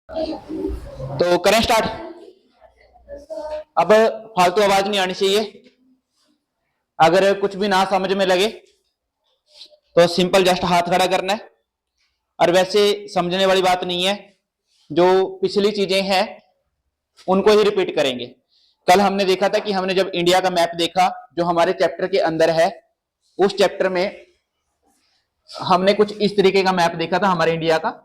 तो करें स्टार्ट। अब फालतू आवाज नहीं आनी चाहिए। अगर कुछ भी ना समझ में लगे तो सिंपल जस्ट हाथ खड़ा करना है। और वैसे समझने वाली बात नहीं है, जो पिछली चीजें हैं उनको ही रिपीट करेंगे। कल हमने देखा था कि हमने जब इंडिया का मैप देखा जो हमारे चैप्टर के अंदर है, उस चैप्टर में हमने कुछ इस तरीके का मैप देखा था हमारे इंडिया का।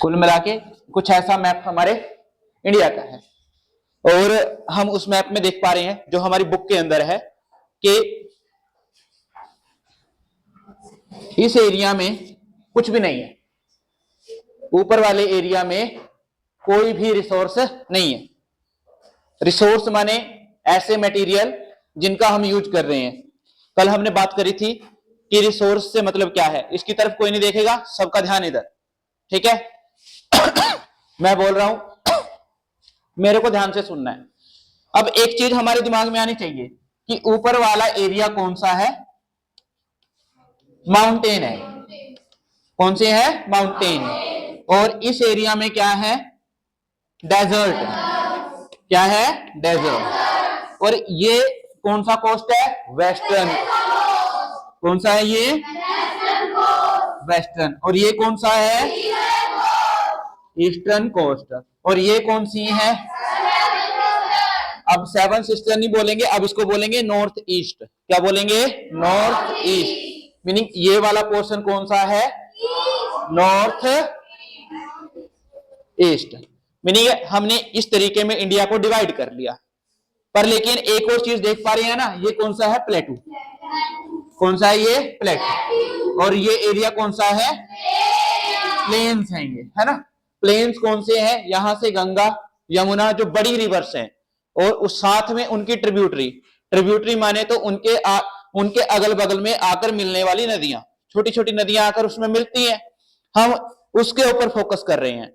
कुल मिला के कुछ ऐसा मैप हमारे इंडिया का है। और हम उस मैप में देख पा रहे हैं जो हमारी बुक के अंदर है कि इस एरिया में कुछ भी नहीं है, ऊपर वाले एरिया में कोई भी रिसोर्स नहीं है। रिसोर्स माने ऐसे मटेरियल जिनका हम यूज कर रहे हैं। कल हमने बात करी थी कि रिसोर्स से मतलब क्या है। इसकी तरफ कोई नहीं देखेगा, सबका ध्यान इधर, ठीक है। मैं बोल रहा हूं, मेरे को ध्यान से सुनना है। अब एक चीज हमारे दिमाग में आनी चाहिए कि ऊपर वाला एरिया कौन सा है? माउंटेन है। कौन से है? माउंटेन। और इस एरिया में क्या है? डेजर्ट। क्या है? डेजर्ट। और ये कौन सा कोस्ट है? वेस्टर्न। कौन सा है ये? वेस्टर्न। और ये कौन सा है? Eastern coast. और ये कौन सी है? अब सेवन सिस्टर नहीं बोलेंगे, अब इसको बोलेंगे नॉर्थ ईस्ट। क्या बोलेंगे? North east. मीनिंग ये वाला पोर्शन कौन सा है? North east. मीनिंग हमने इस तरीके में इंडिया को डिवाइड कर लिया। पर लेकिन एक और चीज देख पा रहे हैं ना, ये कौन सा है? प्लेटू। कौन सा है ये? प्लेटू। और ये एरिया कौन सा है? प्लेन्स हैं ये, है ना। प्लेन्स कौन से हैं? यहां से गंगा यमुना जो बड़ी रिवर्स हैं, और उस साथ में उनकी ट्रिब्यूटरी। ट्रिब्यूटरी माने तो उनके अगल बगल में आकर मिलने वाली नदियां, छोटी छोटी नदियां आकर उसमें मिलती हैं। हम उसके ऊपर फोकस कर रहे हैं।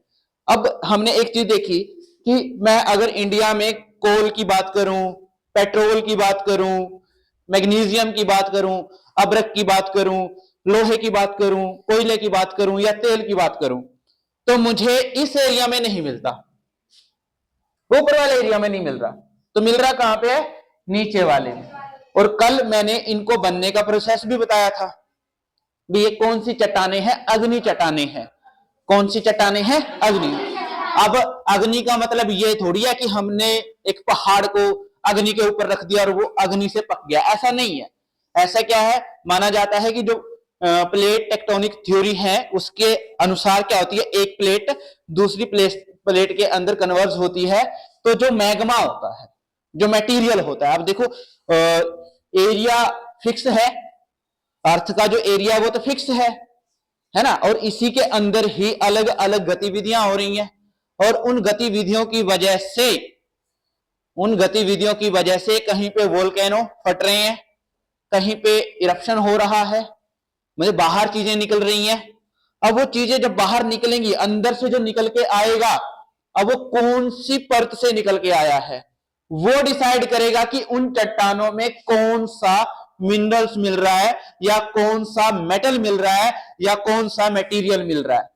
अब हमने एक चीज देखी कि मैं अगर इंडिया में कोल की बात करूं, पेट्रोल की बात करूं, मैग्नीशियम की बात करूं, अब्रक की बात करूं, लोहे की बात करूं, कोयले की बात करूं या तेल की बात करूं, तो मुझे इस एरिया में नहीं मिलता, ऊपर वाले एरिया में नहीं मिल रहा। तो मिल रहा कहां पे है? नीचे वाले में। और कल मैंने इनको बनने का प्रोसेस भी बताया था। भी ये कौन सी चट्टाने हैं? अग्नि चट्टाने हैं। कौन सी चट्टाने हैं? अग्नि। अब अग्नि का मतलब ये थोड़ी है कि हमने एक पहाड़ को अग्नि के ऊपर रख दिया और वो अग्नि से पक गया, ऐसा नहीं है। ऐसा क्या है, माना जाता है कि जो प्लेट टेक्टोनिक थ्योरी है उसके अनुसार क्या होती है, एक प्लेट दूसरी प्लेट के अंदर कन्वर्ज होती है, तो जो मैग्मा होता है, जो मटेरियल होता है, अब देखो एरिया फिक्स है, अर्थ का जो एरिया वो तो फिक्स है ना। और इसी के अंदर ही अलग अलग गतिविधियां हो रही हैं, और उन गतिविधियों की वजह से कहीं पे वोल्केनो फट रहे हैं, कहीं पे इरप्शन हो रहा है, मतलब बाहर चीजें निकल रही हैं। अब वो चीजें जब बाहर निकलेंगी, अंदर से जो निकल के आएगा, अब वो कौन सी परत से निकल के आया है, वो डिसाइड करेगा कि उन चट्टानों में कौन सा मिनरल्स मिल रहा है, या कौन सा मेटल मिल रहा है, या कौन सा मटेरियल मिल रहा है।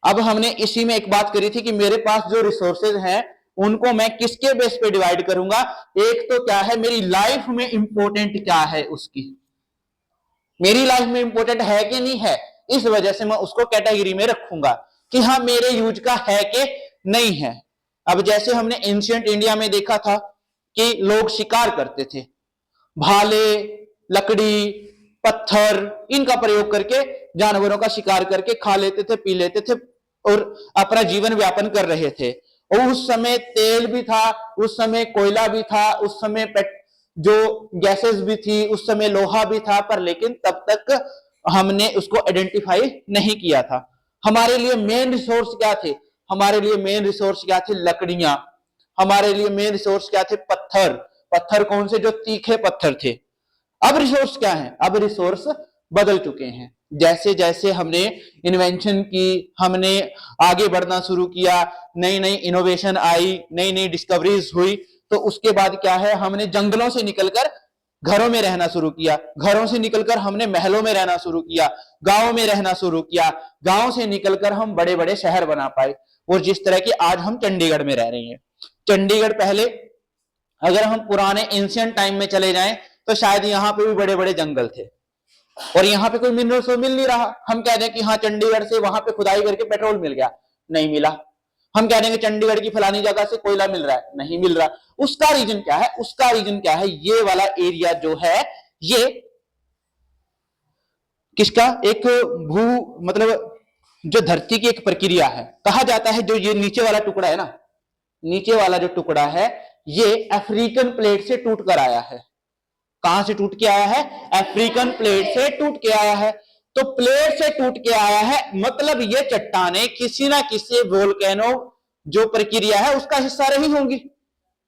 अब हमने इसी में एक बात करी थी कि मेरे पास जो रिसोर्सेज हैं उनको मैं किसके बेस पे डिवाइड करूंगा। एक तो क्या है, मेरी लाइफ में इंपॉर्टेंट क्या है, उसकी मेरी लाइफ में इंपॉर्टेंट है कि नहीं है, इस वजह से मैं उसको कैटेगरी में रखूंगा कि हाँ मेरे यूज का है कि नहीं है। अब जैसे हमने एंशिएंट इंडिया में देखा था कि लोग शिकार करते थे, भाले, लकड़ी, पत्थर, इनका प्रयोग करके जानवरों का शिकार करके खा लेते थे, पी लेते थे और अपना जीवन व्यापन कर रहे थे। और उस समय तेल भी था, उस समय कोयला भी था, उस समय जो गैसेस भी थी, उस समय लोहा भी था, पर लेकिन तब तक हमने उसको आइडेंटिफाई नहीं किया था। हमारे लिए मेन रिसोर्स क्या थे? हमारे लिए मेन रिसोर्स क्या थे? लकड़ियां। हमारे लिए मेन रिसोर्स क्या थे? पत्थर। पत्थर कौन से? जो तीखे पत्थर थे। अब रिसोर्स क्या है? अब रिसोर्स बदल चुके हैं। जैसे जैसे हमने इन्वेंशन की, हमने आगे बढ़ना शुरू किया, नई नई इनोवेशन आई, नई नई डिस्कवरीज हुई, तो उसके बाद क्या है, हमने जंगलों से निकलकर घरों में रहना शुरू किया, घरों से निकलकर हमने महलों में रहना शुरू किया, गांवों में रहना शुरू किया, गांव से निकलकर हम बड़े बड़े शहर बना पाए। और जिस तरह की आज हम चंडीगढ़ में रह रहे हैं, चंडीगढ़ पहले अगर हम पुराने एंशिएंट टाइम में चले जाएं तो शायद यहाँ पे भी बड़े बड़े जंगल थे और यहाँ पे कोई मिनरल्स तो मिल नहीं रहा। हम कह दें कि हाँ चंडीगढ़ से वहां पे खुदाई करके पेट्रोल मिल गया, नहीं मिला। हम कह देंगे चंडीगढ़ की फलानी जगह से कोयला मिल रहा है, नहीं मिल रहा। उसका रीजन क्या है? उसका रीजन क्या है? ये वाला एरिया जो है ये किसका एक भू मतलब जो धरती की एक प्रक्रिया है। कहा जाता है जो ये नीचे वाला टुकड़ा है ना, नीचे वाला जो टुकड़ा है ये अफ्रीकन प्लेट से टूट कर आया है। कहां से टूट के आया है? अफ्रीकन प्लेट से टूट के आया है। तो प्लेट से टूट के आया है मतलब ये चट्टाने किसी ना किसी वोल्केनो जो प्रक्रिया है उसका हिस्सा रही होंगी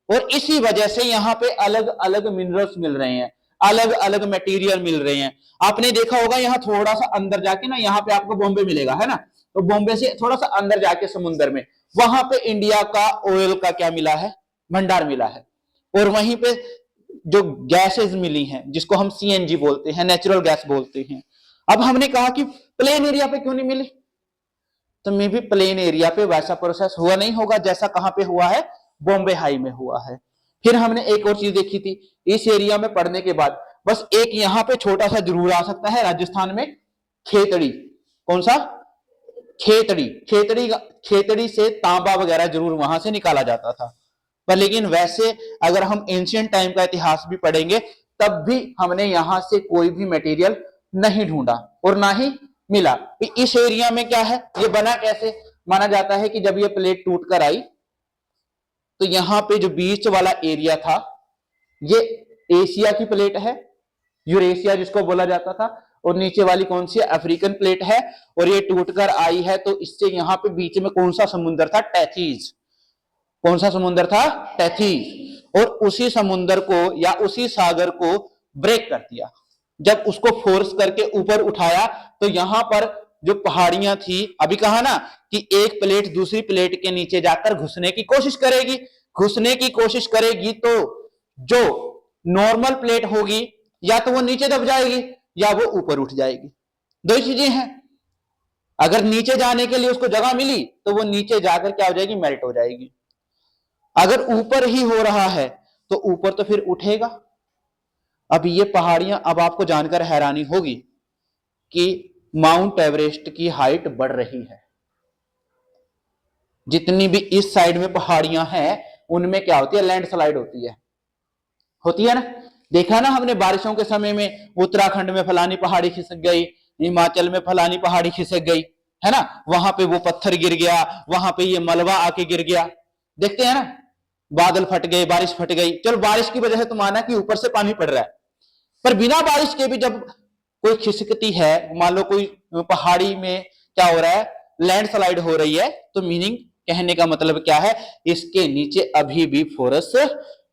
और इसी वजह से यहां पे अलग अलग मिनरल्स मिल रहे हैं, अलग अलग मटेरियल मिल रहे हैं। आपने देखा होगा यहाँ थोड़ा सा अंदर जाके ना, यहाँ पे आपको बॉम्बे मिलेगा है ना, तो बॉम्बे से थोड़ा सा अंदर जाके समुद्र में वहां पे इंडिया का ऑयल का क्या मिला है? भंडार मिला है। और वहीं पे जो गैसेस मिली हैं जिसको हम सीएनजी बोलते हैं, नेचुरल गैस बोलते हैं। अब हमने कहा कि प्लेन एरिया पे क्यों नहीं मिली, तो मे भी प्लेन एरिया पे वैसा प्रोसेस हुआ नहीं होगा जैसा कहां पे हुआ है? बॉम्बे हाई में हुआ है। फिर हमने एक और चीज देखी थी इस एरिया में पढ़ने के बाद, बस एक यहां पे छोटा सा जरूर आ सकता है, राजस्थान में खेतड़ी। कौन सा? खेतड़ी। खेतड़ी खेतड़ी से तांबा वगैरह जरूर वहां से निकाला जाता था। पर लेकिन वैसे अगर हम एंशिएंट टाइम का इतिहास भी पढ़ेंगे तब भी हमने यहां से कोई भी मटेरियल नहीं ढूंढा और ना ही मिला। इस एरिया में क्या है, ये बना कैसे? माना जाता है कि जब ये प्लेट टूट कर आई तो यहां पे जो बीच वाला एरिया था ये एशिया की प्लेट है, यूरेशिया जिसको बोला जाता था, और नीचे वाली कौन सी है? अफ्रीकन प्लेट है। और ये टूटकर आई है तो इससे यहां पे बीच में कौन सा समुद्र था? टैथीज। कौन सा समुद्र था? टैथीज। और उसी समुद्र को या उसी सागर को ब्रेक कर दिया। जब उसको फोर्स करके ऊपर उठाया तो यहां पर जो पहाड़ियां थी, अभी कहा ना कि एक प्लेट दूसरी प्लेट के नीचे जाकर घुसने की कोशिश करेगी, घुसने की कोशिश करेगी तो जो नॉर्मल प्लेट होगी या तो वो नीचे दब जाएगी या वो ऊपर उठ जाएगी। दो चीजें हैं। अगर नीचे जाने के लिए उसको जगह मिली तो वो नीचे जाकर क्या हो जाएगी? मेल्ट हो जाएगी। अगर ऊपर ही हो रहा है तो ऊपर तो फिर उठेगा। अब ये पहाड़ियां, अब आपको जानकर हैरानी होगी कि माउंट एवरेस्ट की हाइट बढ़ रही है। जितनी भी इस साइड में पहाड़ियां हैं उनमें क्या होती है? लैंडस्लाइड होती है ना। देखा ना हमने बारिशों के समय में उत्तराखंड में फलानी पहाड़ी खिसक गई, हिमाचल में फलानी पहाड़ी खिसक गई, है ना, वहां पे वो पत्थर गिर गया, वहां पे ये मलबा आके गिर गया। देखते हैं ना, बादल फट गए, बारिश फट गई। चलो बारिश की वजह से तो माना कि ऊपर से पानी पड़ रहा है, पर बिना बारिश के भी जब कोई खिसकती है, मान लो कोई पहाड़ी में क्या हो रहा है? लैंडस्लाइड हो रही है, तो मीनिंग, कहने का मतलब क्या है? इसके नीचे अभी भी फोर्स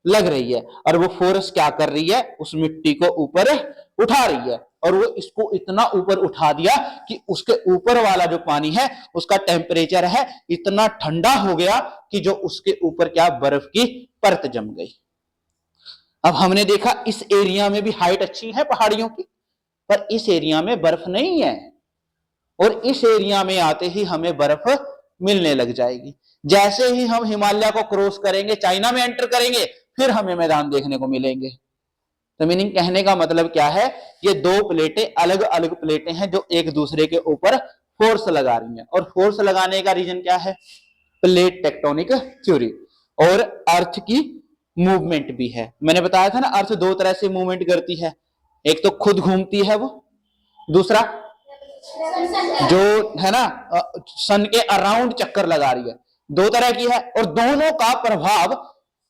लग रही है और वो फोर्स क्या कर रही है? उस मिट्टी को ऊपर उठा रही है और वो इसको इतना ऊपर उठा दिया कि उसके ऊपर वाला जो पानी है उसका टेम्परेचर है इतना ठंडा हो गया कि जो उसके ऊपर क्या? बर्फ की परत जम गई। अब हमने देखा इस एरिया में भी हाइट अच्छी है पहाड़ियों की, पर इस एरिया में बर्फ नहीं है और इस एरिया में आते ही हमें बर्फ मिलने लग जाएगी। जैसे ही हम हिमालय को क्रॉस करेंगे, चाइना में एंटर करेंगे, फिर हमें मैदान देखने को मिलेंगे। तो मीनिंग, कहने का मतलब क्या है? ये दो प्लेटें अलग अलग प्लेटें हैं जो एक दूसरे के ऊपर फोर्स लगा रही हैं। और फोर्स लगाने का रीजन क्या है? प्लेट टेक्टोनिक थ्योरी और अर्थ की मूवमेंट भी है। मैंने बताया था ना, अर्थ दो तरह से मूवमेंट करती है, एक तो खुद घूमती है वो, दूसरा जो है ना सन के अराउंड चक्कर लगा रही है। दो तरह की है और दोनों का प्रभाव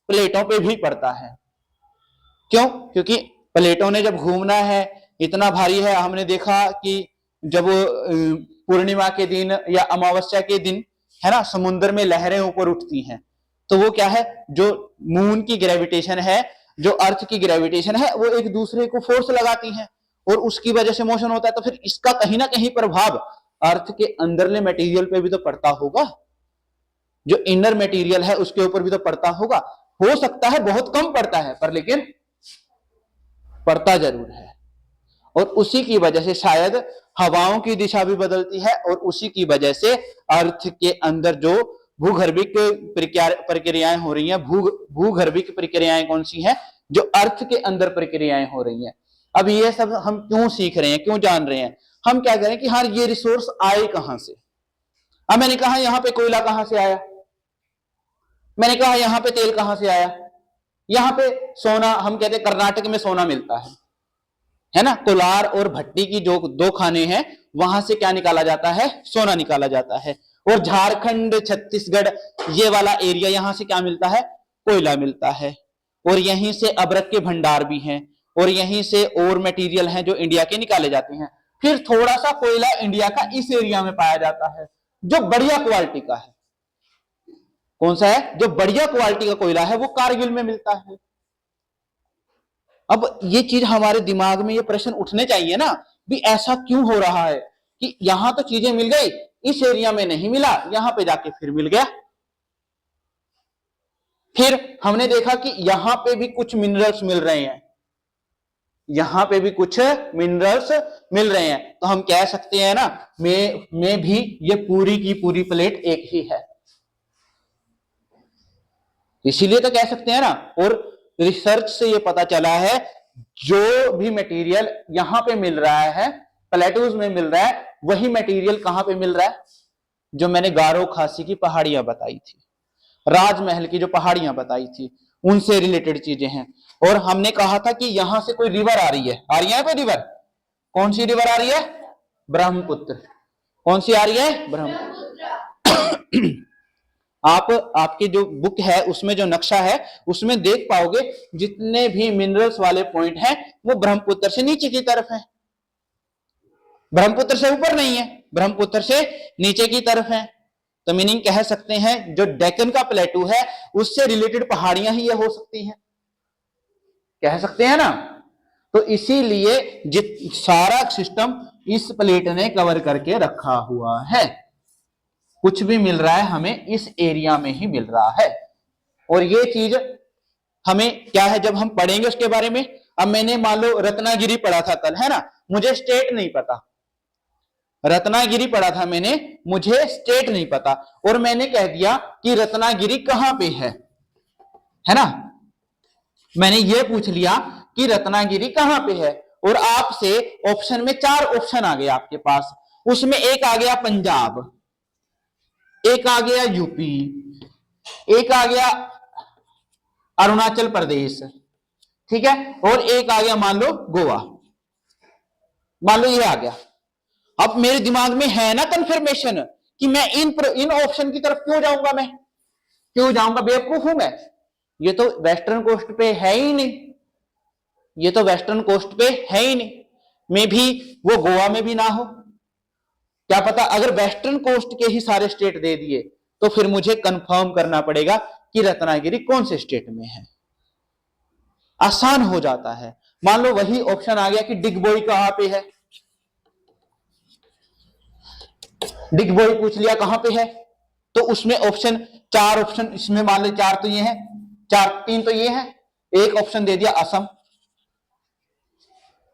प्लेटों पे भी पड़ता है। क्यों? क्योंकि प्लेटों ने जब घूमना है, इतना भारी है। हमने देखा कि जब पूर्णिमा के दिन या अमावस्या के दिन, है ना, समुद्र में लहरें ऊपर उठती हैं, तो वो क्या है? जो मून की ग्रेविटेशन है, जो अर्थ की ग्रेविटेशन है, वो एक दूसरे को फोर्स लगाती हैं और उसकी वजह से मोशन होता है, तो फिर इसका कहीं ना कहीं प्रभाव अर्थ के अंदरले मटेरियल पे भी तो पड़ता होगा, जो इनर मटेरियल है उसके ऊपर भी तो पड़ता होगा। हो सकता है बहुत कम पड़ता है, पर लेकिन पड़ता जरूर है। और उसी की वजह से शायद हवाओं की दिशा भी बदलती है, और उसी की वजह से अर्थ के अंदर जो भूगर्भिक प्रक्रियाएं हो रही हैं, भूगर्भिक प्रक्रियाएं कौन सी हैं, जो अर्थ के अंदर प्रक्रियाएं हो रही हैं। अब ये सब हम क्यों सीख रहे हैं, क्यों जान रहे हैं? हम क्या करें कि हाँ ये रिसोर्स आए कहां से। अब मैंने कहा यहां पे कोयला कहां से आया, मैंने कहा यहां पे तेल कहां से आया, यहां पे सोना, हम कहते हैं कर्नाटक में सोना मिलता है ना, कोलार और भट्टी की जो दो खाने हैं वहां से क्या निकाला जाता है, सोना निकाला जाता है। और झारखंड, छत्तीसगढ़, ये वाला एरिया, यहां से क्या मिलता है, कोयला मिलता है। और यहीं से अबरक के भंडार भी हैं, और यहीं से और मटेरियल हैं जो इंडिया के निकाले जाते हैं। फिर थोड़ा सा कोयला इंडिया का इस एरिया में पाया जाता है जो बढ़िया क्वालिटी का है। कौन सा है? जो बढ़िया क्वालिटी का कोयला है वो कारगिल में मिलता है। अब ये चीज हमारे दिमाग में ये प्रश्न उठने चाहिए ना, भी ऐसा क्यों हो रहा है कि यहां तो चीजें मिल गई, इस एरिया में नहीं मिला, यहां पे जाके फिर मिल गया। फिर हमने देखा कि यहां पे भी कुछ मिनरल्स मिल रहे हैं, यहां पे भी कुछ मिनरल्स मिल रहे हैं, तो हम कह सकते हैं ना में भी ये पूरी की पूरी प्लेट एक ही है, इसीलिए तो कह सकते हैं ना। और रिसर्च से ये पता चला है जो भी मटेरियल यहां पे मिल रहा है, प्लेटूज में मिल रहा है, वही मटेरियल कहां पे मिल रहा है, जो मैंने गारो खासी की पहाड़ियां बताई थी, राजमहल की जो पहाड़ियां बताई थी, उनसे रिलेटेड चीजें हैं। और हमने कहा था कि यहां से कोई रिवर आ रही है कोई रिवर, कौन सी रिवर आ रही है, ब्रह्मपुत्र। कौन सी आ रही है, ब्रह्मपुत्र। आपकी जो बुक है उसमें जो नक्शा है उसमें देख पाओगे जितने भी मिनरल्स वाले पॉइंट हैं वो ब्रह्मपुत्र से नीचे की तरफ है, ब्रह्मपुत्र से ऊपर नहीं है, ब्रह्मपुत्र से नीचे की तरफ है। तो मीनिंग कह सकते हैं जो डेक्कन का प्लेटू है उससे रिलेटेड पहाड़ियां ही ये हो सकती हैं, कह सकते हैं ना। तो इसीलिए सारा सिस्टम इस प्लेट ने कवर करके रखा हुआ है, कुछ भी मिल रहा है हमें इस एरिया में ही मिल रहा है। और ये चीज हमें क्या है जब हम पढ़ेंगे उसके बारे में। अब मैंने मान लो रत्नागिरी पढ़ा था कल, है ना, मुझे स्टेट नहीं पता, रत्नागिरी पढ़ा था मैंने, मुझे स्टेट नहीं पता, और मैंने कह दिया कि रत्नागिरी कहां पे है ना, मैंने ये पूछ लिया कि रत्नागिरी कहां पे है, और आपसे ऑप्शन में 4 ऑप्शन आ गए आपके पास, उसमें एक आ गया पंजाब, एक आ गया यूपी, एक आ गया अरुणाचल प्रदेश, ठीक है, और एक आ गया मान लो गोवा, मान लो ये आ गया। अब मेरे दिमाग में है ना कंफर्मेशन कि मैं इन ऑप्शन की तरफ क्यों जाऊंगा, मैं क्यों जाऊंगा, बेवकूफ हूं मैं, ये तो वेस्टर्न कोस्ट पे है ही नहीं, ये तो वेस्टर्न कोस्ट पे है ही नहीं, मे भी वो गोवा में भी ना हो, क्या पता। अगर वेस्टर्न कोस्ट के ही सारे स्टेट दे दिए तो फिर मुझे कंफर्म करना पड़ेगा कि रत्नागिरी कौन से स्टेट में है, आसान हो जाता है। मान लो वही ऑप्शन आ गया कि डिगबोई कहां पे है, डिगबोई पूछ लिया कहां पे है, तो उसमें ऑप्शन 4 ऑप्शन, इसमें मान लो 4 तो ये हैं, 3 तो ये हैं, एक ऑप्शन दे दिया असम,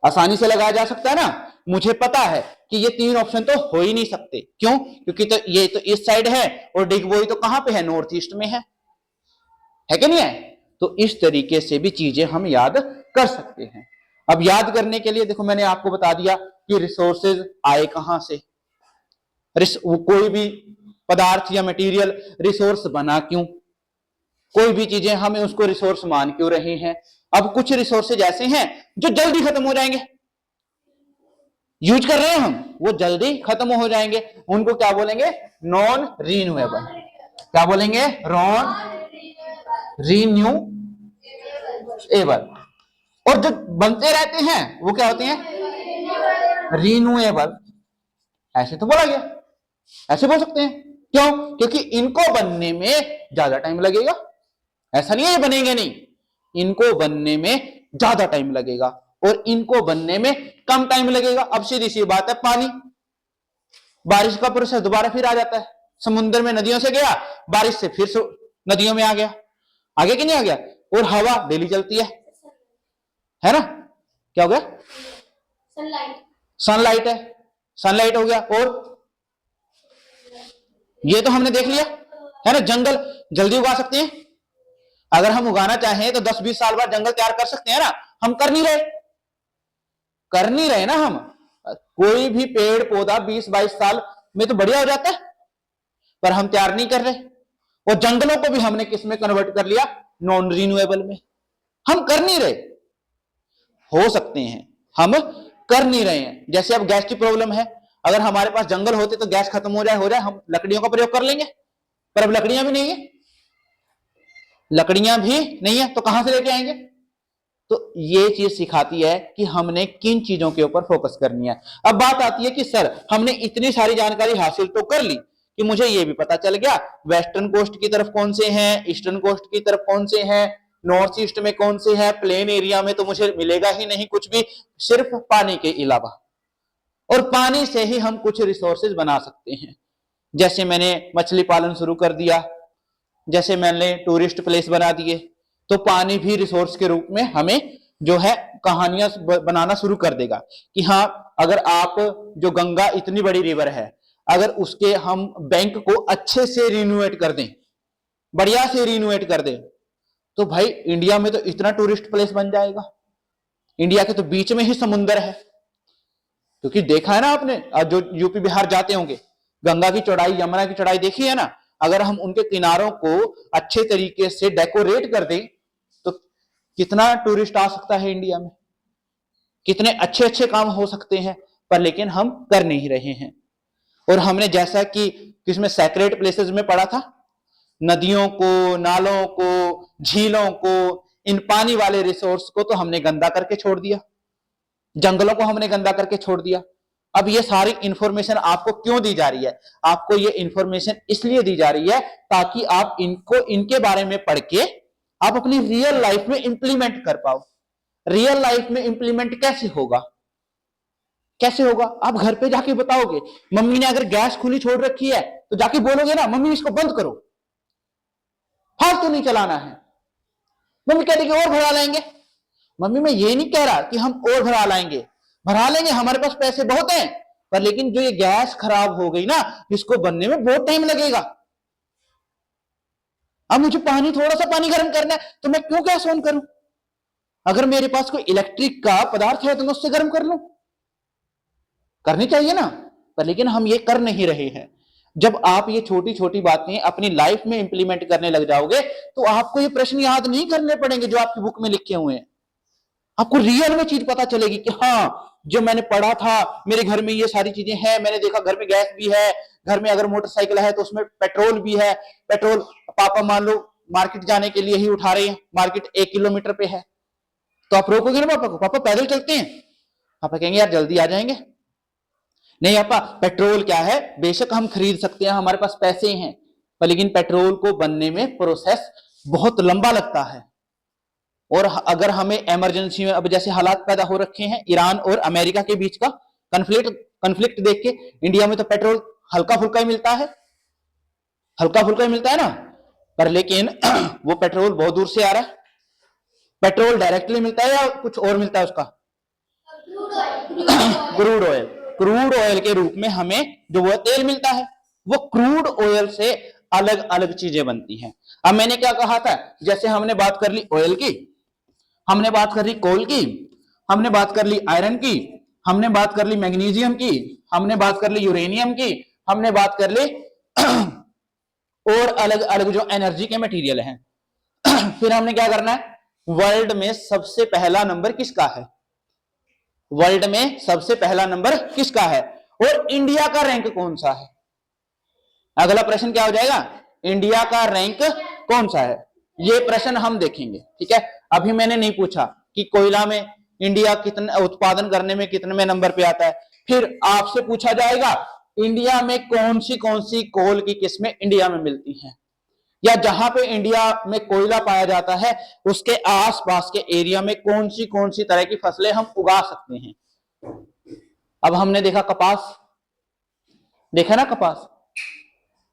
आसानी से लगाया जा सकता है ना। मुझे पता है कि ये 3 ऑप्शन तो हो ही नहीं सकते, क्यों, क्योंकि तो ये तो इस साइड है और डिगबोई तो कहां पे है, नॉर्थ ईस्ट में है कि नहीं है। तो इस तरीके से भी चीजें हम याद कर सकते हैं। अब याद करने के लिए देखो मैंने आपको बता दिया कि रिसोर्सेज आए कहां से, कोई भी पदार्थ या मटेरियल रिसोर्स बना क्यों, कोई भी चीजें हमें उसको रिसोर्स मान क्यों रहे हैं। अब कुछ रिसोर्सेज ऐसे हैं जो जल्दी खत्म हो जाएंगे, यूज कर रहे हैं हम, वो जल्दी खत्म हो जाएंगे, उनको क्या बोलेंगे, नॉन रीन्यूएबल, क्या बोलेंगे, नॉन रीन्यूएबल। और जो बनते रहते हैं वो क्या होते हैं, रीन्यूएबल। ऐसे तो बोला गया, ऐसे बोल सकते हैं, क्यों, क्योंकि इनको बनने में ज्यादा टाइम लगेगा, ऐसा नहीं है ये बनेंगे नहीं, इनको बनने में ज्यादा टाइम लगेगा। और इनको बनने में कम टाइम लगेगा। अब सीधी सी बात है, पानी, बारिश का प्रोसेस दोबारा फिर आ जाता है, समुद्र में नदियों से गया, बारिश से फिर नदियों में आ गया, आगे कि नहीं आ गया। और हवा डेली चलती है ना, क्या हो गया, सनलाइट है, सनलाइट हो गया। और ये तो हमने देख लिया है ना, जंगल जल्दी उगा सकते हैं, अगर हम उगाना चाहें तो 10-20 साल बाद जंगल तैयार कर सकते हैं ना, हम कर नहीं रहे ना। हम कोई भी पेड़ पौधा 20-22 साल में तो बढ़िया हो जाता है, पर हम तैयार नहीं कर रहे। और जंगलों को भी हमने किस में कन्वर्ट कर लिया, नॉन रिन्यूएबल में। हम कर नहीं रहे, हो सकते हैं, हम कर नहीं रहे हैं। जैसे अब गैस की प्रॉब्लम है, अगर हमारे पास जंगल होते तो गैस खत्म हो जाए हम लकड़ियों का प्रयोग कर लेंगे, पर अब लकड़ियां भी नहीं है, लकड़ियां भी नहीं है तो कहां से लेके आएंगे। तो ये चीज सिखाती है कि हमने किन चीजों के ऊपर फोकस करनी है। अब बात आती है कि सर हमने इतनी सारी जानकारी हासिल तो कर ली कि मुझे ये भी पता चल गया वेस्टर्न कोस्ट की तरफ कौन से हैं, ईस्टर्न कोस्ट की तरफ कौन से हैं, नॉर्थ ईस्ट में कौन से हैं, प्लेन एरिया में तो मुझे मिलेगा ही नहीं कुछ भी, सिर्फ पानी के अलावा। और पानी से ही हम कुछ रिसोर्सेज बना सकते हैं। जैसे मैंने मछली पालन शुरू कर दिया, जैसे मैंने टूरिस्ट प्लेस बना दिए, तो पानी भी रिसोर्स के रूप में हमें जो है कहानियां बनाना शुरू कर देगा कि हाँ, अगर आप जो गंगा इतनी बड़ी रिवर है, अगर उसके हम बैंक को अच्छे से रिन्यूएट कर दें, बढ़िया से रिन्यूएट कर दें, तो भाई इंडिया में तो इतना टूरिस्ट प्लेस बन जाएगा। इंडिया के तो बीच में ही समुंदर है, क्योंकि देखा है ना आपने, जो यूपी बिहार जाते होंगे, गंगा की चौड़ाई, यमुना की चौड़ाई देखी है ना। अगर हम उनके किनारों को अच्छे तरीके से डेकोरेट कर दें तो कितना टूरिस्ट आ सकता है इंडिया में, कितने अच्छे अच्छे काम हो सकते हैं, पर लेकिन हम कर नहीं रहे हैं। और हमने जैसा कि किसमें सैक्रेड प्लेसेस में पढ़ा था, नदियों को, नालों को, झीलों को, इन पानी वाले रिसोर्स को तो हमने गंदा करके छोड़ दिया, जंगलों को हमने गंदा करके छोड़ दिया। अब ये सारी इंफॉर्मेशन आपको क्यों दी जा रही है, आपको ये इंफॉर्मेशन इसलिए दी जा रही है ताकि आप इनके बारे में पढ़ के आप अपनी रियल लाइफ में इंप्लीमेंट कर पाओ। रियल लाइफ में इंप्लीमेंट कैसे होगा, आप घर पे जाके बताओगे। मम्मी ने अगर गैस खुली छोड़ रखी है तो जाके बोलोगे ना, मम्मी इसको बंद करो, फालतू नहीं चलाना है। मम्मी कह देगी और भरा लाएंगे। मम्मी मैं ये नहीं कह रहा कि हम और भरा लाएंगे, हमारे पास पैसे बहुत हैं, पर लेकिन जो ये गैस खराब हो गई ना, इसको बनने में बहुत टाइम लगेगा। अब मुझे थोड़ा सा पानी गर्म करना है तो मैं क्यों गैस ऑन करूं, अगर मेरे पास कोई इलेक्ट्रिक का पदार्थ है तो मैं उससे गर्म कर लूं, करनी चाहिए ना, पर लेकिन हम ये कर नहीं रहे हैं। जब आप ये छोटी छोटी बातें अपनी लाइफ में इंप्लीमेंट करने लग जाओगे तो आपको ये प्रश्न याद नहीं करने पड़ेंगे जो आपकी बुक में लिखे हुए हैं। आपको रियल में चीज पता चलेगी कि हाँ, जो मैंने पढ़ा था, मेरे घर में ये सारी चीजें हैं, मैंने देखा घर में गैस भी है, घर में अगर मोटरसाइकिल है तो उसमें पेट्रोल भी है। पेट्रोल पापा मान लो मार्केट जाने के लिए ही उठा रहे हैं, मार्केट 1 किलोमीटर पे है, तो आप रोकोगे ना पापा को, पापा पैदल चलते हैं, पापा कहेंगे यार जल्दी आ जाएंगे। नहीं पापा, पेट्रोल क्या है, बेशक हम खरीद सकते हैं, हमारे पास पैसे हैं, पर लेकिन पेट्रोल को बनने में प्रोसेस बहुत लंबा लगता है। और अगर हमें इमरजेंसी में, अब जैसे हालात पैदा हो रखे हैं ईरान और अमेरिका के बीच का कन्फ्लिक्ट देख के, इंडिया में तो पेट्रोल हल्का फुल्का ही मिलता है, ना, पर लेकिन वो पेट्रोल बहुत दूर से आ रहा है। पेट्रोल डायरेक्टली मिलता है या कुछ और मिलता है उसका, क्रूड ऑयल के रूप में हमें जो वो तेल मिलता है, वो क्रूड ऑयल से अलग अलग चीजें बनती हैं। अब मैंने क्या कहा था, जैसे हमने बात कर ली ऑयल की, हमने बात कर ली कोल की, हमने बात कर ली आयरन की, हमने बात कर ली मैग्नीशियम की, हमने बात कर ली यूरेनियम की, हमने बात कर ली और अलग अलग जो एनर्जी के मटेरियल हैं। फिर हमने क्या करना है, वर्ल्ड में सबसे पहला नंबर किसका है, वर्ल्ड में सबसे पहला नंबर किसका है, और इंडिया का रैंक कौन सा है। अगला प्रश्न क्या हो जाएगा, इंडिया का रैंक कौन सा है, ये प्रश्न हम देखेंगे। ठीक है, अभी मैंने नहीं पूछा कि कोयला में इंडिया कितना उत्पादन करने में कितने नंबर पे आता है। फिर आपसे पूछा जाएगा इंडिया में कौन सी कोल की किस्में इंडिया में मिलती हैं, या जहां पे इंडिया में कोयला पाया जाता है उसके आसपास के एरिया में कौन सी तरह की फसलें हम उगा सकते हैं। अब हमने देखा कपास, देखा ना कपास,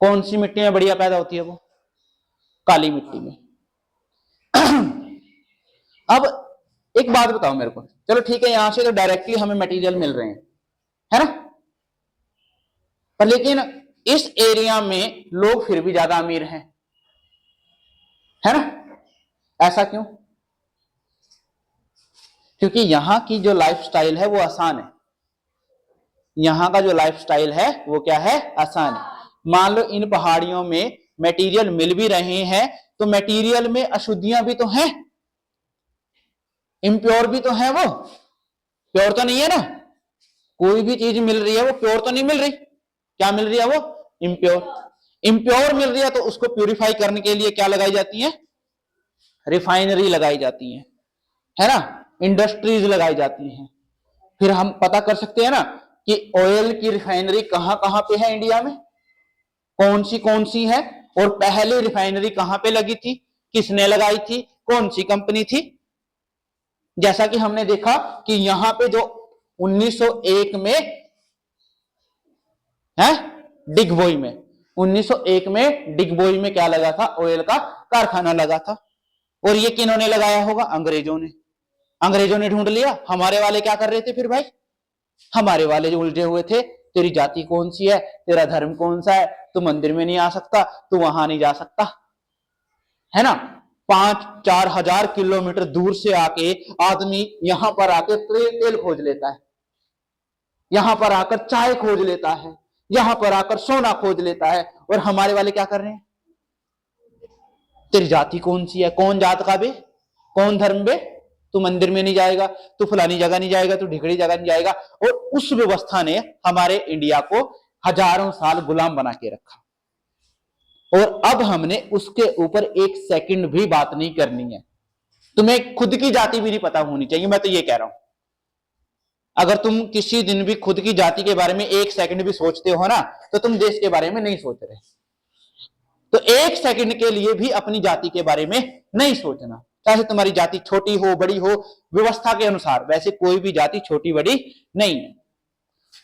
कौन सी मिट्टी में बढ़िया पैदा होती है? वो काली मिट्टी में। अब एक बात बताओ मेरे को, चलो ठीक है यहां से तो डायरेक्टली हमें मटेरियल मिल रहे हैं, है ना, पर लेकिन इस एरिया में लोग फिर भी ज्यादा अमीर हैं, है ना? ऐसा क्यों? क्योंकि यहां की जो लाइफस्टाइल है वो आसान है। यहां का जो लाइफस्टाइल है वो क्या है? आसान है। मान लो इन पहाड़ियों में मटेरियल मिल भी रहे हैं तो मटेरियल में अशुद्धियां भी तो हैं, इम्प्योर भी तो है, वो प्योर तो नहीं है ना। कोई भी चीज मिल रही है वो प्योर तो नहीं मिल रही, क्या मिल रही है? वो इम्प्योर। इम्प्योर मिल रही है तो उसको प्यूरिफाई करने के लिए क्या लगाई जाती है? रिफाइनरी लगाई जाती है ना, इंडस्ट्रीज लगाई जाती हैं। फिर हम पता कर सकते हैं ना कि ऑयल की रिफाइनरी कहां कहां पे है इंडिया में, कौन सी है, और पहले रिफाइनरी कहां पे लगी थी, किसने लगाई थी, कौन सी कंपनी थी। जैसा कि हमने देखा कि यहां पे जो 1901 में है डिगबोई में, 1901 में डिगबोई में क्या लगा था? ऑयल का कारखाना लगा था। और ये किन्होंने लगाया होगा? अंग्रेजों ने। अंग्रेजों ने ढूंढ लिया। हमारे वाले क्या कर रहे थे फिर भाई? हमारे वाले जो उलझे हुए थे, तेरी जाति कौन सी है, तेरा धर्म कौन सा है, तू मंदिर में नहीं आ सकता, तू वहां नहीं जा सकता, है ना। 5-4 हजार किलोमीटर दूर से आके आदमी यहां पर आके तेल खोज लेता है, यहां पर आकर चाय खोज लेता है, यहां पर आकर सोना खोज लेता है। और हमारे वाले क्या कर रहे हैं? तेरी जाति कौन सी है, कौन जात का बे, कौन धर्म बे, तू मंदिर में नहीं जाएगा, तू फलानी जगह नहीं जाएगा, तू ढिकड़ी जगह नहीं जाएगा। और उस व्यवस्था ने हमारे इंडिया को हजारों साल गुलाम बना के रखा। और अब हमने उसके ऊपर एक सेकंड भी बात नहीं करनी है। तुम्हें खुद की जाति भी नहीं पता होनी चाहिए, मैं तो ये कह रहा हूं। अगर तुम किसी दिन भी खुद की जाति के बारे में एक सेकंड भी सोचते हो ना, तो तुम देश के बारे में नहीं सोच रहे। तो एक सेकंड के लिए भी अपनी जाति के बारे में नहीं सोचना, चाहे तुम्हारी जाति छोटी हो बड़ी हो, व्यवस्था के अनुसार। वैसे कोई भी जाति छोटी बड़ी नहीं है,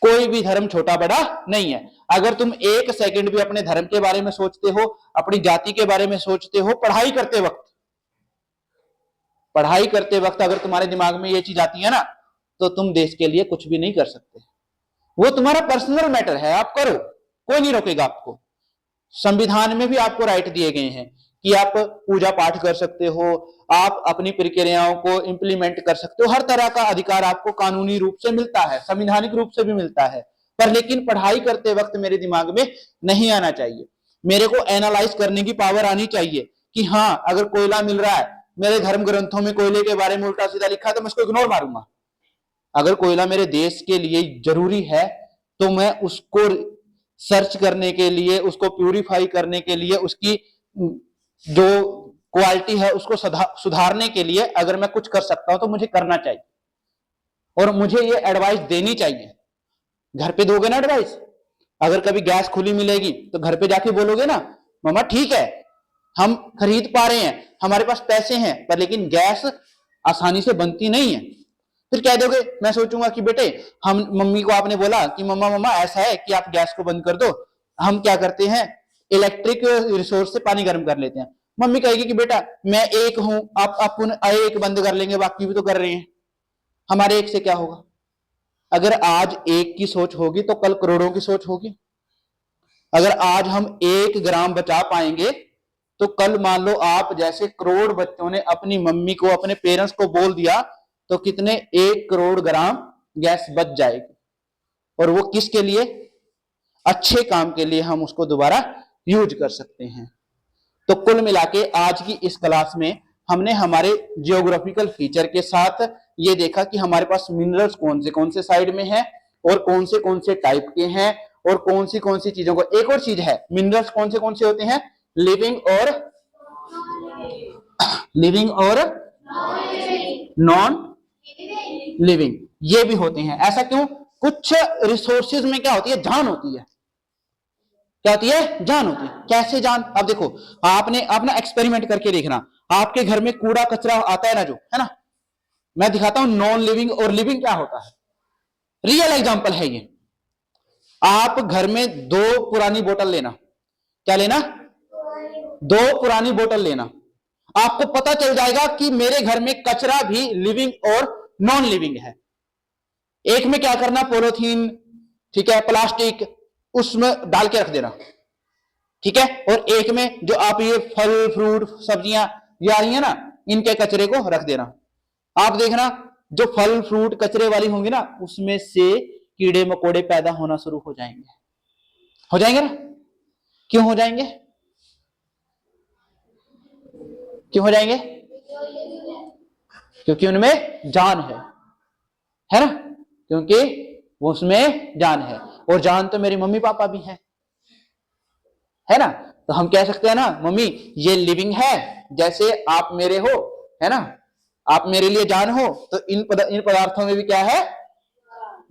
कोई भी धर्म छोटा बड़ा नहीं है। अगर तुम एक सेकंड भी अपने धर्म के बारे में सोचते हो, अपनी जाति के बारे में सोचते हो, पढ़ाई करते वक्त अगर तुम्हारे दिमाग में ये चीज आती है ना, तो तुम देश के लिए कुछ भी नहीं कर सकते। वो तुम्हारा पर्सनल मैटर है, आप करो, कोई नहीं रोकेगा आपको। संविधान में भी आपको राइट दिए गए हैं कि आप पूजा पाठ कर सकते हो, आप अपनी प्रक्रियाओं को इंप्लीमेंट कर सकते हो। हर तरह का अधिकार आपको कानूनी रूप से मिलता है, संवैधानिक रूप से भी मिलता है। पर लेकिन पढ़ाई करते वक्त मेरे दिमाग में नहीं आना चाहिए। मेरे को एनालाइज करने की पावर आनी चाहिए कि हाँ, अगर कोयला मिल रहा है, मेरे धर्म ग्रंथों में कोयले के बारे में उल्टा सीधा लिखा है, तो मैं उसको इग्नोर मारूंगा। अगर कोयला मेरे देश के लिए जरूरी है तो मैं उसको सर्च करने के लिए, उसको प्यूरिफाई करने के लिए, उसकी जो क्वालिटी है उसको सुधारने के लिए अगर मैं कुछ कर सकता हूं तो मुझे करना चाहिए। और मुझे ये एडवाइस देनी चाहिए। घर पे दोगे ना एडवाइस? अगर कभी गैस खुली मिलेगी तो घर पे जाके बोलोगे ना, मामा ठीक है हम खरीद पा रहे हैं, हमारे पास पैसे हैं, पर लेकिन गैस आसानी से बनती नहीं है। फिर कह दोगे, मैं सोचूंगा कि बेटे हम, मम्मी को आपने बोला कि मम्मा ऐसा है कि आप गैस को बंद कर दो, हम क्या करते हैं इलेक्ट्रिक रिसोर्स से पानी गर्म कर लेते हैं। मम्मी कहेगी कि बेटा मैं एक हूं, आप एक बंद कर लेंगे, बाकी भी तो कर रहे हैं, हमारे एक से क्या होगा। अगर आज एक की सोच होगी तो कल करोड़ों की सोच होगी। अगर आज हम 1 ग्राम बचा पाएंगे तो कल मान लो आप जैसे करोड़ बच्चों ने अपनी मम्मी को, अपने पेरेंट्स को बोल दिया, तो कितने 1 करोड़ ग्राम गैस बच जाएगी। और वो किसके लिए? अच्छे काम के लिए हम उसको दोबारा यूज कर सकते हैं। तो कुल मिला के आज की इस क्लास में हमने हमारे जियोग्राफिकल फीचर के साथ ये देखा कि हमारे पास मिनरल्स कौन से साइड में है, और कौन से टाइप के हैं, और कौन सी चीजों को। एक और चीज है, मिनरल्स कौन से होते हैं? लिविंग और नॉन लिविंग, ये भी होते हैं। ऐसा क्यों? कुछ रिसोर्सेज में क्या होती है? जान होती है। क्या होती है? जान होती है। कैसे जान? अब देखो, आपने अपना एक्सपेरिमेंट करके देखना, आपके घर में कूड़ा कचरा आता है ना, जो है ना, मैं दिखाता हूं नॉन लिविंग और लिविंग क्या होता है। रियल एग्जांपल है ये। आप घर में 2 पुरानी बोतल लेना, क्या लेना? 2 पुरानी बोतल लेना, आपको पता चल जाएगा कि मेरे घर में कचरा भी लिविंग और नॉन लिविंग है। एक में क्या करना, पॉलिथीन, ठीक है, प्लास्टिक, उसमें डाल के रख देना, ठीक है, और एक में जो आप ये फल फ्रूट सब्जियां ये आ रही है ना, इनके कचरे को रख देना। आप देखना जो फल फ्रूट कचरे वाली होंगी ना, उसमें से कीड़े मकोड़े पैदा होना शुरू हो जाएंगे। हो जाएंगे ना? क्यों हो जाएंगे? क्यों हो जाएंगे? क्योंकि उनमें जान है ना, क्योंकि उसमें जान है। और जान तो मेरी मम्मी पापा भी है ना, तो हम कह सकते हैं ना, मम्मी ये लिविंग है, जैसे आप मेरे हो, है ना, आप मेरे लिए जान हो, तो इन पदार्थों में भी क्या है?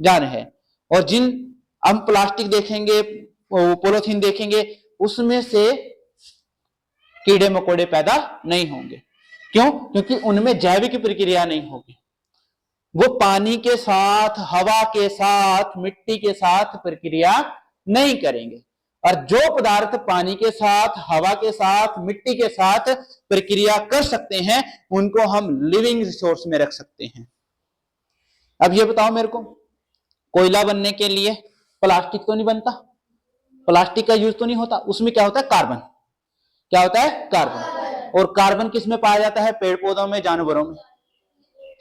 जान है। और जिन हम प्लास्टिक देखेंगे, पॉलिथीन देखेंगे, उसमें से कीड़े मकोड़े पैदा नहीं होंगे। क्यों? क्योंकि उनमें जैविक प्रक्रिया नहीं होगी। वो पानी के साथ, हवा के साथ, मिट्टी के साथ प्रक्रिया नहीं करेंगे। और जो पदार्थ पानी के साथ, हवा के साथ, मिट्टी के साथ प्रक्रिया कर सकते हैं, उनको हम लिविंग रिसोर्स में रख सकते हैं। अब ये बताओ मेरे को, कोयला बनने के लिए प्लास्टिक तो नहीं बनता, प्लास्टिक का यूज तो नहीं होता, उसमें क्या होता है? कार्बन। क्या होता है? कार्बन। और कार्बन किस में पाया जाता है? पेड़ पौधों में, जानवरों में,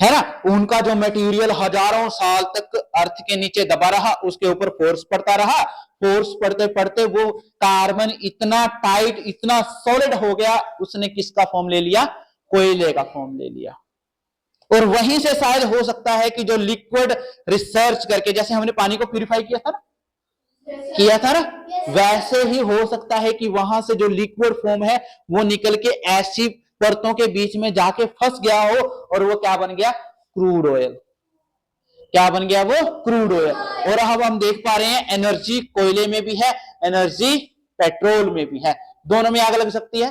है ना। उनका जो मटेरियल हजारों साल तक अर्थ के नीचे दबा रहा, उसके ऊपर फोर्स पड़ता रहा, फोर्स पड़ते पड़ते वो कार्बन इतना टाइट, इतना सॉलिड हो गया, उसने किसका फॉर्म ले लिया? कोयले का फॉर्म ले लिया। और वहीं से शायद हो सकता है कि जो लिक्विड रिसर्च करके, जैसे हमने पानी को प्यूरिफाई किया था ना, वैसे ही हो सकता है कि वहां से जो लिक्विड फॉर्म है वो निकल के ऐसी परतों के बीच में जाके फंस गया हो, और वो क्या बन गया? Crude oil. क्या बन गया? वो क्रूड ऑयल। और अब हम देख पा रहे हैं एनर्जी कोयले में भी है, एनर्जी पेट्रोल में भी है। दोनों में आग लग सकती है।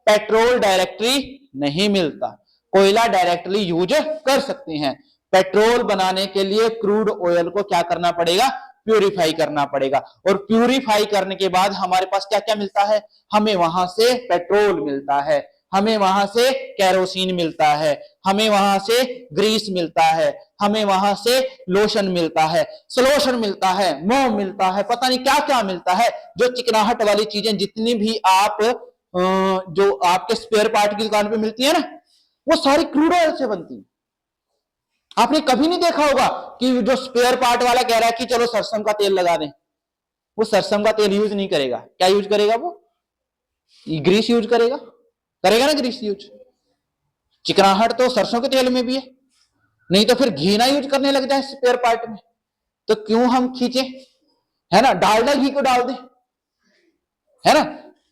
पेट्रोल डायरेक्टली नहीं मिलता, कोयला डायरेक्टली यूज कर सकते हैं। पेट्रोल बनाने के लिए क्रूड ऑयल को क्या करना पड़ेगा? प्यूरिफाई करना पड़ेगा। और प्यूरिफाई करने के बाद हमारे पास क्या क्या मिलता है? हमें वहां से पेट्रोल मिलता है, हमें वहां से कैरोसिन मिलता है, हमें वहां से ग्रीस मिलता है, हमें वहां से लोशन मिलता है, सलोशन मिलता है, मोम मिलता है, पता नहीं क्या क्या मिलता है। जो चिकनाहट वाली चीजें जितनी भी आप जो आपके स्पेयर पार्ट की दुकान पे मिलती है ना, वो सारी क्रूड ऑयल से बनती है। आपने कभी नहीं देखा होगा कि जो स्पेयर पार्ट वाला कह रहा है कि चलो सरसों का तेल लगा दें, वो सरसों का तेल यूज नहीं करेगा। क्या यूज करेगा? वो ग्रीस यूज करेगा ना, ग्रीस यूज। चिकनाहट तो सरसों के तेल में भी है, नहीं तो फिर घी ना यूज करने लग जाए स्पेयर पार्ट में, तो क्यों हम खींचे, है ना, डालडा घी को डाल दे, है ना।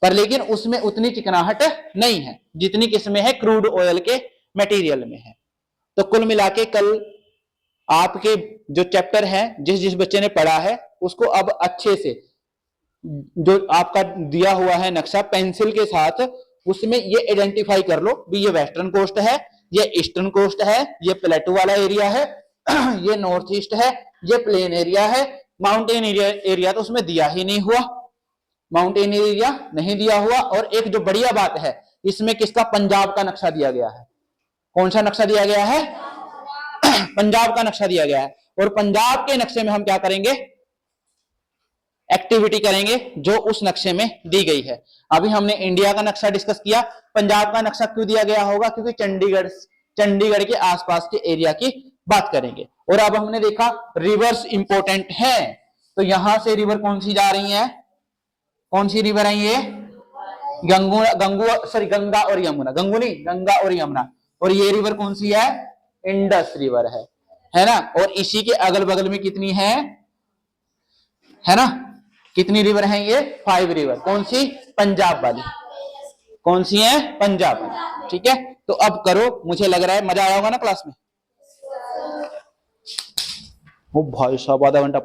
पर लेकिन उसमें उतनी चिकनाहट नहीं है जितनी किसमें है? क्रूड ऑयल के मटेरियल में है। तो कुल मिला के कल आपके जो चैप्टर है, जिस जिस बच्चे ने पढ़ा है, उसको अब अच्छे से जो आपका दिया हुआ है नक्शा पेंसिल के साथ, उसमें ये आइडेंटिफाई कर लो भी ये वेस्टर्न कोस्ट है, ये ईस्टर्न कोस्ट है, ये प्लेटू वाला एरिया है, ये नॉर्थ ईस्ट है, ये प्लेन एरिया है, माउंटेन एरिया तो उसमें दिया ही नहीं हुआ, माउंटेन एरिया नहीं दिया हुआ। और एक जो बढ़िया बात है, इसमें किसका? पंजाब का नक्शा दिया गया है। कौन सा नक्शा दिया गया है? पंजाब का नक्शा दिया गया है। और पंजाब के नक्शे में हम क्या करेंगे? एक्टिविटी करेंगे जो उस नक्शे में दी गई है। अभी हमने इंडिया का नक्शा डिस्कस किया, पंजाब का नक्शा क्यों दिया गया होगा? क्योंकि चंडीगढ़ के आसपास के एरिया की बात करेंगे। और अब हमने देखा रिवर्स इंपॉर्टेंट है, तो यहां से रिवर कौन सी जा रही है? कौन सी रिवर है ये? गंगा और यमुना, गंगा और यमुना। और ये रिवर कौन सी है? इंडस रिवर है ना। और इसी के अगल बगल में कितनी है ना, कितनी रिवर है ये? 5 रिवर। कौन सी? पंजाब वाली। कौन सी है? पंजाब वाली। ठीक है, तो अब करो, मुझे लग रहा है मजा आया होगा ना क्लास में। ओ भाई साहब, आधा घंटा